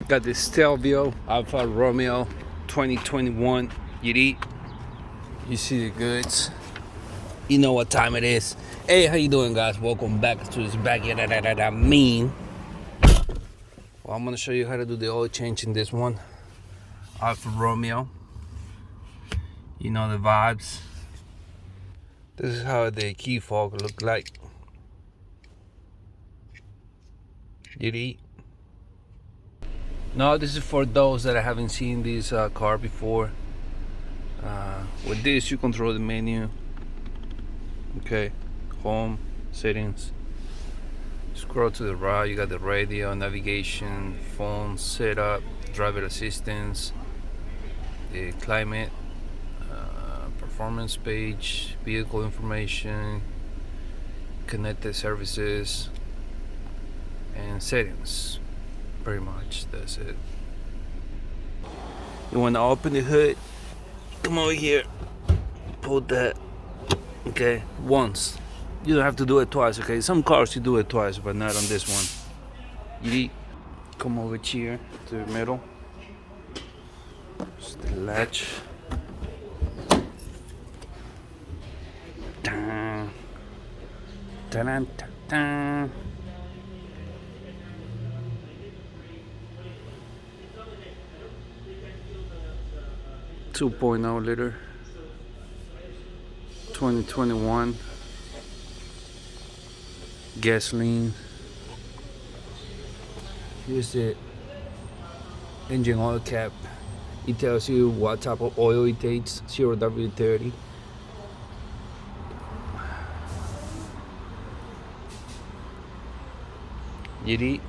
Got the Stelvio Alfa Romeo 2021 Yeti. You see the goods. You know what time it is. Hey, how you doing, guys? Welcome back to this backyard. Well, I'm gonna show you how to do the oil change in this one. Alfa Romeo. You know the vibes. This is how the key fob look like. Yeti. No, this is for those that haven't seen this car before. With this, you control the menu. Okay, home, settings. Scroll to the right, you got the radio, navigation, phone setup, driver assistance, the climate, performance page, vehicle information, connected services, and settings. Pretty much, that's it. You want to open the hood, come over here, pull that, okay, once. You don't have to do it twice, okay? Some cars you do it twice, but not on this one. You come over here to the middle. Just the latch. Dun, dun, dun, dun. 2.0 liter 2021 gasoline. Here's the engine oil cap. It tells you what type of oil it takes, 0W30. Yeti.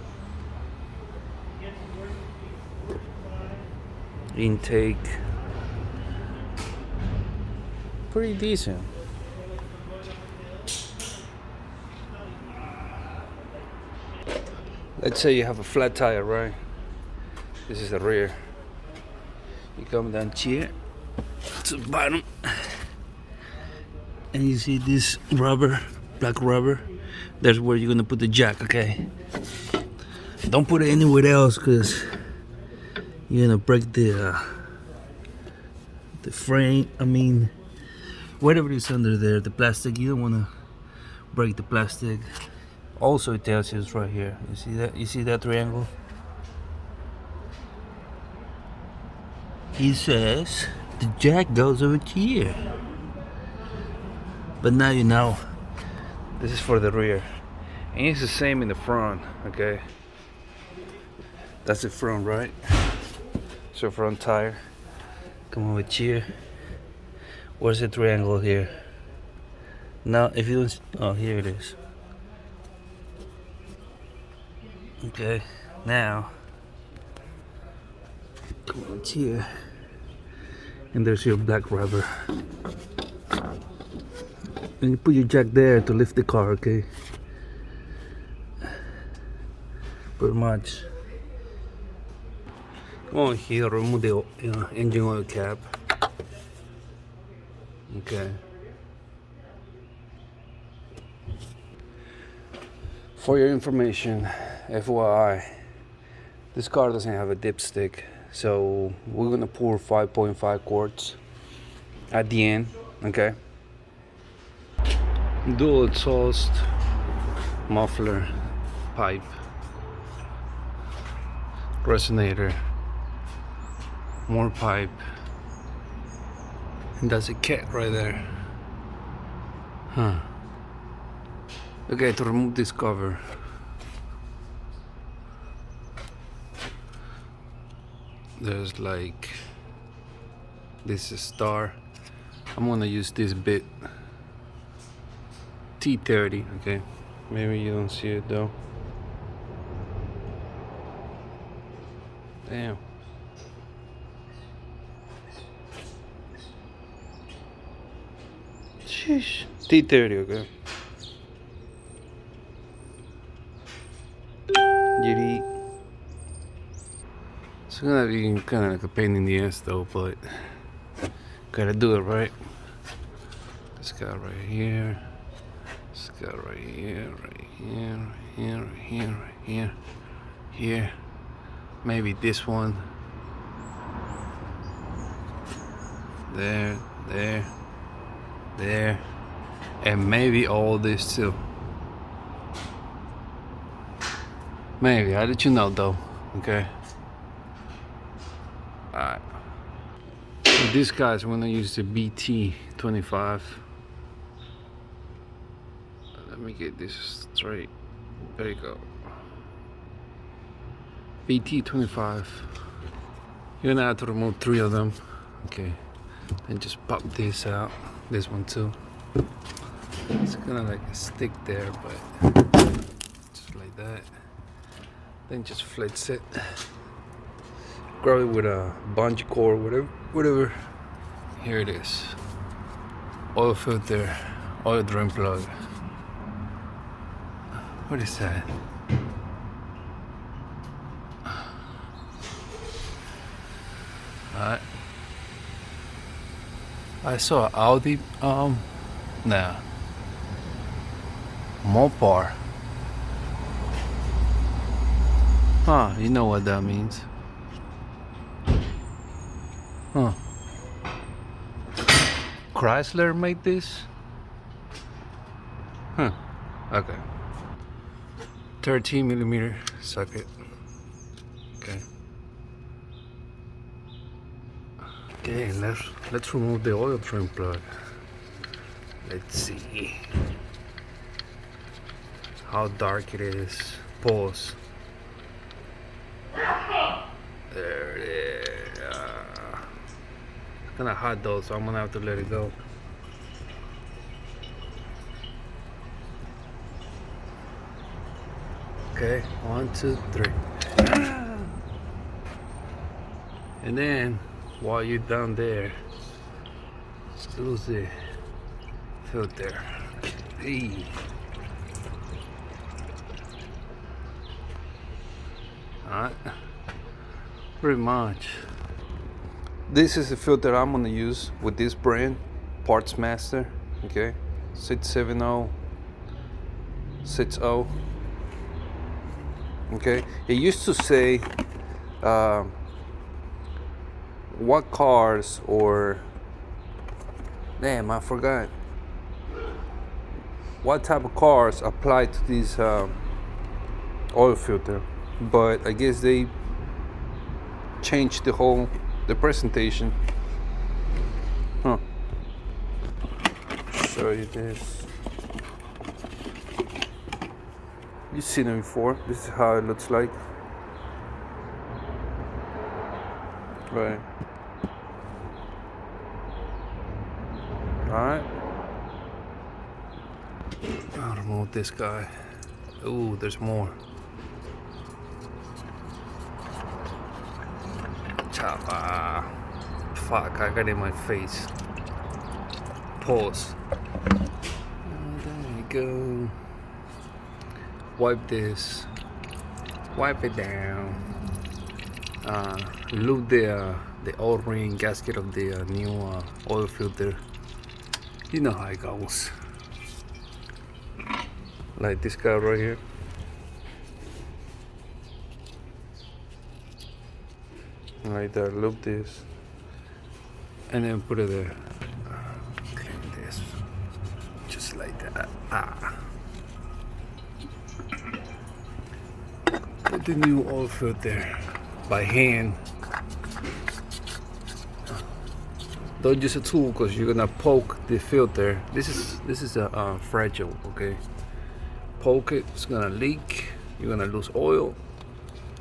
Intake. Pretty decent. Let's say you have a flat tire, right? This is the rear. You come down here to the bottom, and you see this rubber, black rubber. That's where you're gonna put the jack, okay? Don't put it anywhere else, cause you're gonna break the frame. I mean, whatever is under there, the plastic, you don't want to break the plastic. Also, it tells you it's right here. You see that? You see that triangle? He says the jack goes over here. But now you know. This is for the rear. And it's the same in the front, okay? That's the front, right? So front tire. Come over here. Where's the triangle here? Now, if you don't, oh, here it is. Okay, now, come on here, and there's your black rubber. And you put your jack there to lift the car, okay? Pretty much. Come on here, remove the engine oil cap. Okay. For your information, FYI, this car doesn't have a dipstick, so we're gonna pour 5.5 quarts at the end, okay? Dual exhaust, muffler, pipe, resonator, more pipe. And that's a cat right there. Huh. Okay, to remove this cover. There's like, this is star. I'm gonna use this bit. T30, okay? Maybe you don't see it though. Damn. Sheesh. T30, okay. Yeti. It's gonna be kind of like a pain in the ass though, but gotta do it, right? This guy right here. This guy right here, right here, right here, right here, right here, here. Maybe this one. There, there, there, and maybe all this too. Maybe, I'll let you know though, okay? Alright. So these guys want to use the BT25. Let me get this straight. There you go. BT25. You're gonna have to remove 3 of them. Okay. And just pop this out. This one too. It's gonna like stick there, but just like that. Then just flits it. Grab it with a bungee cord, whatever. Here it is. Oil filter, oil drain plug. What is that? Alright. I saw an Audi, nah. Mopar. Huh, you know what that means. Huh. Chrysler made this? Huh. Okay. 13mm socket. Okay. Okay, let's remove the oil drain plug. Let's see how dark it is. Pause. There it is. It's kinda hot though, so I'm gonna have to let it go. Okay, 1, 2, 3. And then while you're down there, close the filter. Hey. Alright. Pretty much. This is the filter I'm gonna use with this brand, Parts Master. Okay, 670 60. Okay, it used to say what cars or damn, I forgot what type of cars apply to this oil filter, but I guess they changed the presentation. Huh. Show you this. You've seen it before. This is how it looks like. Right. Alright. I'll remove this guy. Ooh, there's more. Chapa. Fuck, I got it in my face. Pause. Oh, there we go. Wipe this. Wipe it down. Lube the oil ring gasket of the new oil filter. You know how it goes. Like this guy right here. Like that, lube this. And then put it there. Clean this. Just like that. Put the new oil filter by hand. Don't use a tool because you're gonna poke the filter. This is a fragile, okay? Poke it, it's gonna leak. You're gonna lose oil.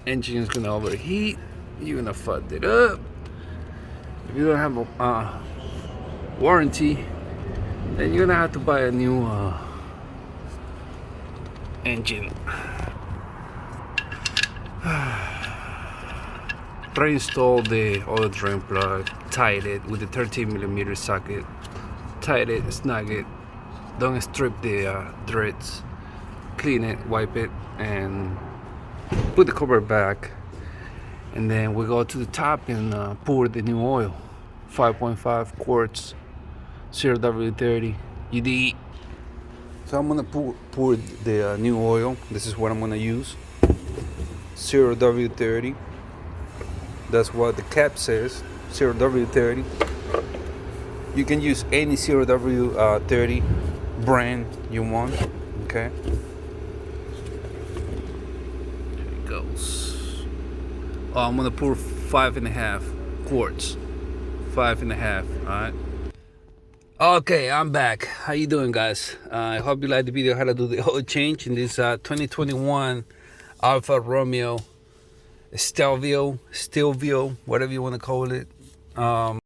Engine is gonna overheat. You're gonna fuck it up. If you don't have a warranty, then you're gonna have to buy a new engine. Reinstall the oil drain plug, tight it with the 13mm socket, tight it, snag it, don't strip the threads, clean it, wipe it, and put the cover back. And then we go to the top and pour the new oil, 5.5 quarts, 0W30 UD. So I'm gonna pour the new oil. This is what I'm gonna use, 0W30. That's what the cap says, 0W30. You can use any 0W30 brand you want. Okay. There it goes. Oh, I'm gonna pour 5.5 quarts. 5.5. All right. Okay, I'm back. How you doing, guys? I hope you liked the video how to do the oil change in this 2021 Alfa Romeo Stelvio, whatever you want to call it.